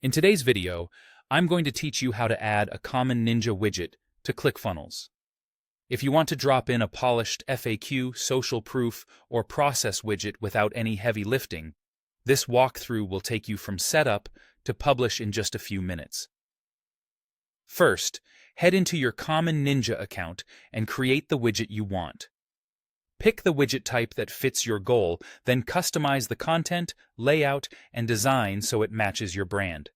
In today's video, I'm going to teach you how to add a common Ninja widget to ClickFunnels. If you want to drop in a polished FAQ, social proof, or process widget without any heavy lifting, this walkthrough will take you from setup to publish in just a few minutes. First, head into your common Ninja account and create the widget you want. Pick the widget type that fits your goal, then customize the content, layout, and design so it matches your brand.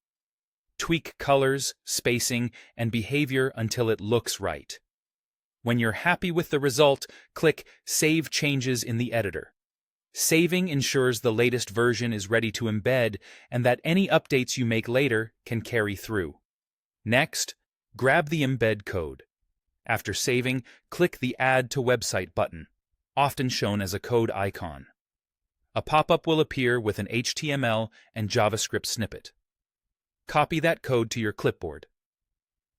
Tweak colors, spacing, and behavior until it looks right. When you're happy with the result, click Save Changes in the editor. Saving ensures the latest version is ready to embed and that any updates you make later can carry through. Next, grab the embed code. After saving, click the Add to Website button, often shown as a code icon. A pop-up will appear with an HTML and JavaScript snippet. Copy that code to your clipboard.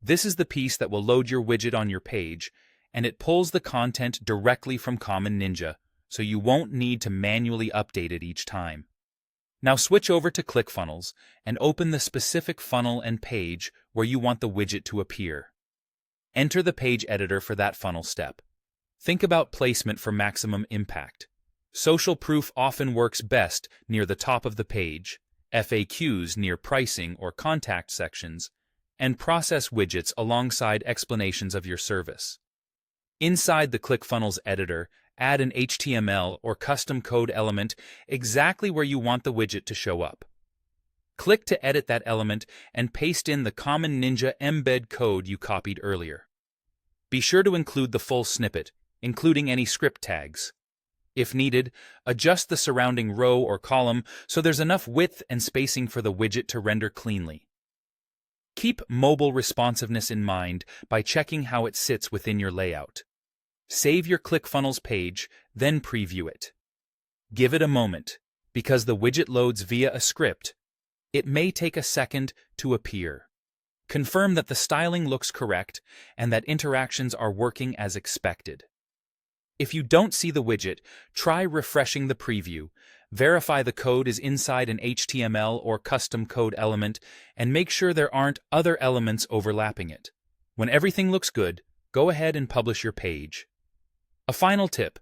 This is the piece that will load your widget on your page, and it pulls the content directly from Common Ninja, so you won't need to manually update it each time. Now switch over to ClickFunnels and open the specific funnel and page where you want the widget to appear. Enter the page editor for that funnel step. Think about placement for maximum impact. Social proof often works best near the top of the page, FAQs near pricing or contact sections, and process widgets alongside explanations of your service. Inside the ClickFunnels editor, add an HTML or custom code element exactly where you want the widget to show up. Click to edit that element and paste in the Common Ninja embed code you copied earlier. Be sure to include the full snippet, including any script tags. If needed, adjust the surrounding row or column so there's enough width and spacing for the widget to render cleanly. Keep mobile responsiveness in mind by checking how it sits within your layout. Save your ClickFunnels page, then preview it. Give it a moment. Because the widget loads via a script, it may take a second to appear. Confirm that the styling looks correct and that interactions are working as expected. If you don't see the widget, try refreshing the preview, verify the code is inside an HTML or custom code element, and make sure there aren't other elements overlapping it. When everything looks good, go ahead and publish your page. A final tip: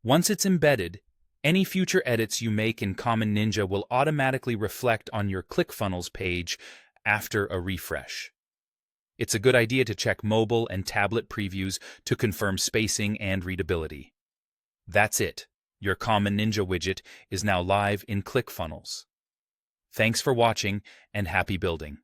once it's embedded, any future edits you make in Common Ninja will automatically reflect on your ClickFunnels page after a refresh. It's a good idea to check mobile and tablet previews to confirm spacing and readability. That's it. Your Common Ninja widget is now live in ClickFunnels. Thanks for watching and happy building.